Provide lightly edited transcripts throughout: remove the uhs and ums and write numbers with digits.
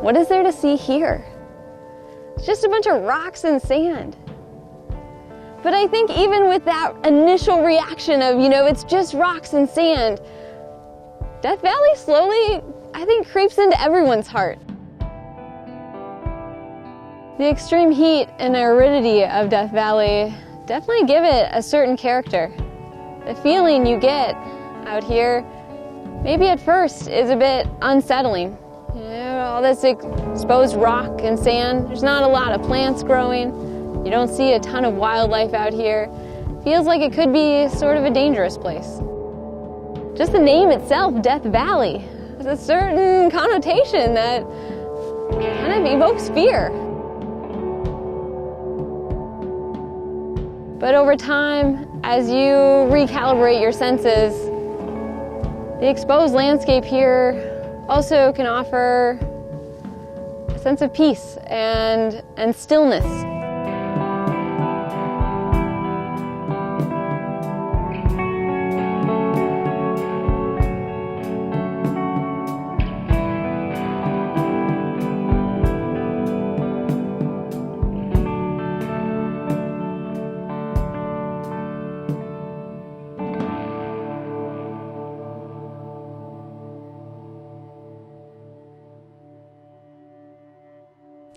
What is there to see here? It's just a bunch of rocks and sand. But I think even with that initial reaction of, it's just rocks and sand, Death Valley slowly, I think, creeps into everyone's heart. The extreme heat and aridity of Death Valley definitely give it a certain character. The feeling you get out here, maybe at first, is a bit unsettling. All this exposed rock and sand, there's not a lot of plants growing. You don't see a ton of wildlife out here. Feels like it could be sort of a dangerous place. Just the name itself, Death Valley, has a certain connotation that kind of evokes fear. But over time, as you recalibrate your senses, the exposed landscape here also can offer a sense of peace and stillness.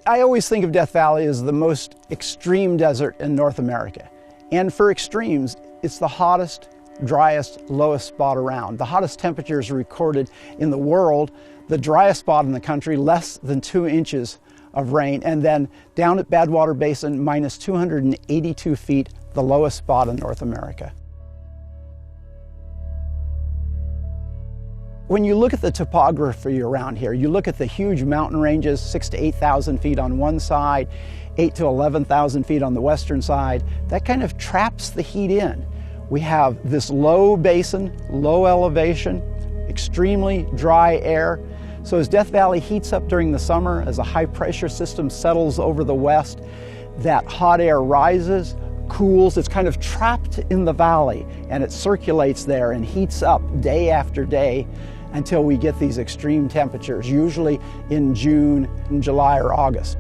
I always think of Death Valley as the most extreme desert in North America. And for extremes, it's the hottest, driest, lowest spot around. The hottest temperatures recorded in the world, the driest spot in the country, less than 2 inches of rain. And then down at Badwater Basin, minus 282 feet, the lowest spot in North America. When you look at the topography around here, you look at the huge mountain ranges, 6,000 to 8,000 feet on one side, 8,000 to 11,000 feet on the western side, that kind of traps the heat in. We have this low basin, low elevation, extremely dry air. So as Death Valley heats up during the summer, as a high pressure system settles over the west, that hot air rises, cools, it's kind of trapped in the valley, and it circulates there and heats up day after day until we get these extreme temperatures, usually in June, in July or August.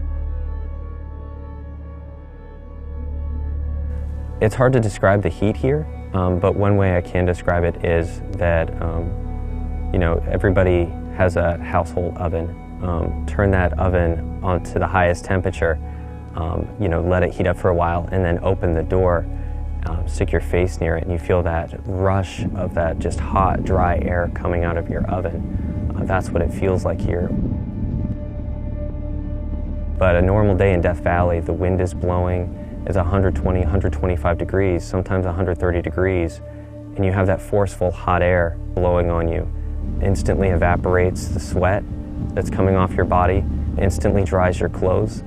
It's hard to describe the heat here, but one way I can describe it is that everybody has a household oven. Turn that oven onto the highest temperature, let it heat up for a while, and then open the door, stick your face near it, and you feel that rush of that just hot, dry air coming out of your oven. That's what it feels like here. But a normal day in Death Valley, the wind is blowing, it's 120, 125 degrees, sometimes 130 degrees, and you have that forceful hot air blowing on you. Instantly evaporates the sweat that's coming off your body, instantly dries your clothes.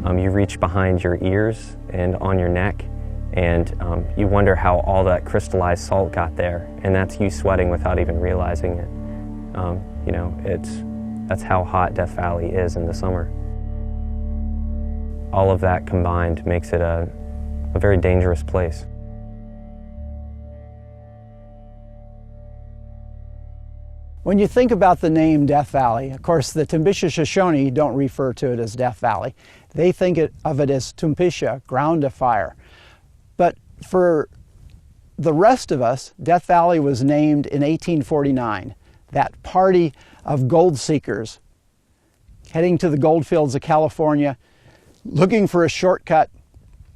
You reach behind your ears and on your neck, and you wonder how all that crystallized salt got there, and that's you sweating without even realizing it. That's how hot Death Valley is in the summer. All of that combined makes it a very dangerous place. When you think about the name Death Valley, of course the Tumpisha Shoshone don't refer to it as Death Valley. They think of it as Tumpisha, ground of fire. But for the rest of us, Death Valley was named in 1849. That party of gold seekers heading to the gold fields of California, looking for a shortcut.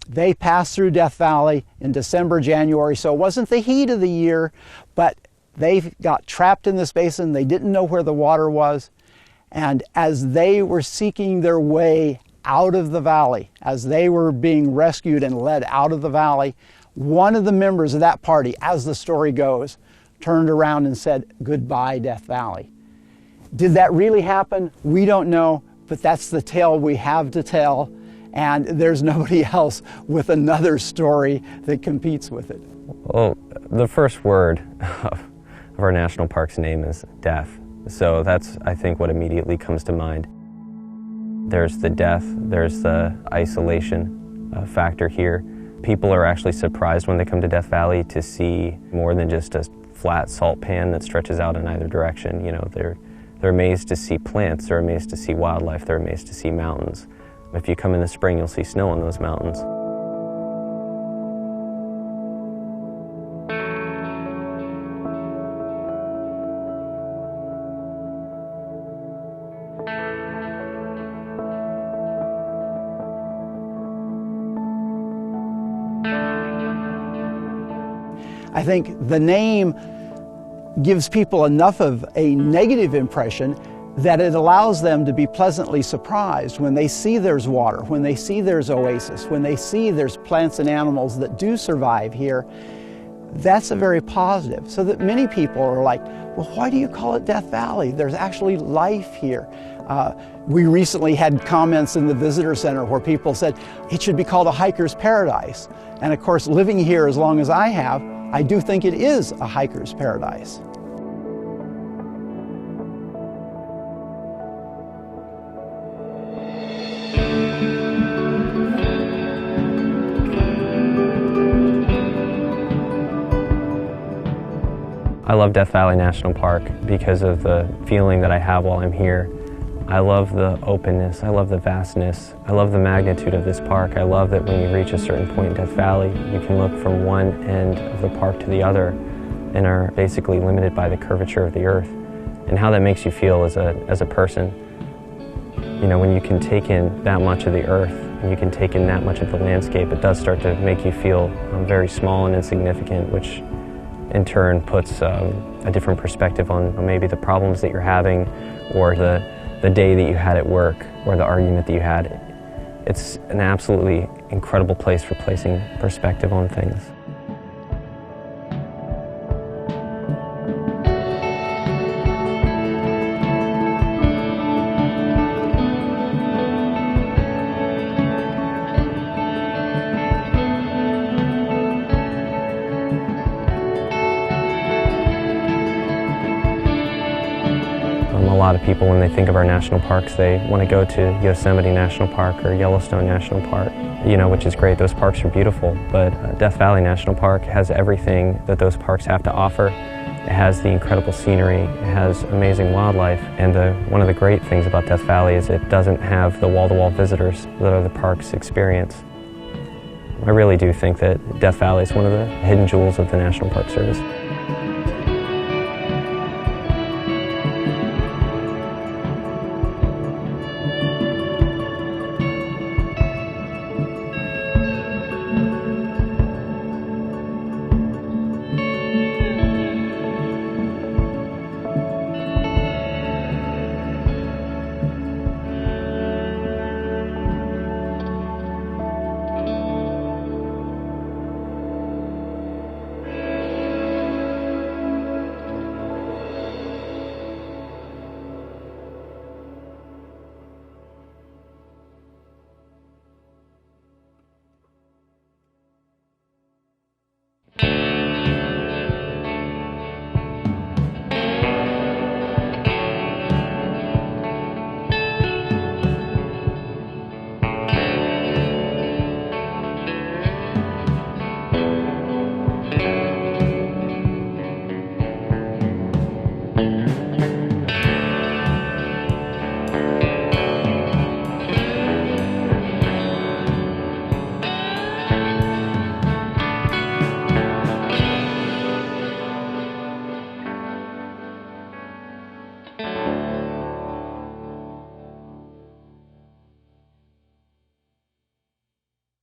They passed through Death Valley in December, January, so it wasn't the heat of the year, but they got trapped in this basin. They didn't know where the water was. And as they were seeking their way out of the valley, as they were being rescued and led out of the valley, one of the members of that party, as the story goes, turned around and said, "Goodbye, Death Valley." Did that really happen? We don't know, but that's the tale we have to tell. And there's nobody else with another story that competes with it. Well, the first word of our national park's name is death. So that's, I think, what immediately comes to mind. There's the death, there's the isolation factor here. People are actually surprised when they come to Death Valley to see more than just a flat salt pan that stretches out in either direction. They're amazed to see plants, they're amazed to see wildlife, they're amazed to see mountains. If you come in the spring, you'll see snow on those mountains. I think the name gives people enough of a negative impression that it allows them to be pleasantly surprised when they see there's water, when they see there's oasis, when they see there's plants and animals that do survive here. That's a very positive. So that many people are like, well, why do you call it Death Valley? There's actually life here. We recently had comments in the visitor center where people said it should be called a hiker's paradise. And of course, living here as long as I have, I do think it is a hiker's paradise. I love Death Valley National Park because of the feeling that I have while I'm here. I love the openness, I love the vastness, I love the magnitude of this park. I love that when you reach a certain point in Death Valley, you can look from one end of the park to the other and are basically limited by the curvature of the earth and how that makes you feel as a person. You know, when you can take in that much of the earth and you can take in that much of the landscape, it does start to make you feel very small and insignificant, which in turn puts a different perspective on maybe the problems that you're having or the day that you had at work or the argument that you had. It's an absolutely incredible place for placing perspective on things. A lot of people, when they think of our national parks, they want to go to Yosemite National Park or Yellowstone National Park, you know, which is great. Those parks are beautiful, but Death Valley National Park has everything that those parks have to offer. It has the incredible scenery, it has amazing wildlife, and one of the great things about Death Valley is it doesn't have the wall-to-wall visitors that other parks experience. I really do think that Death Valley is one of the hidden jewels of the National Park Service.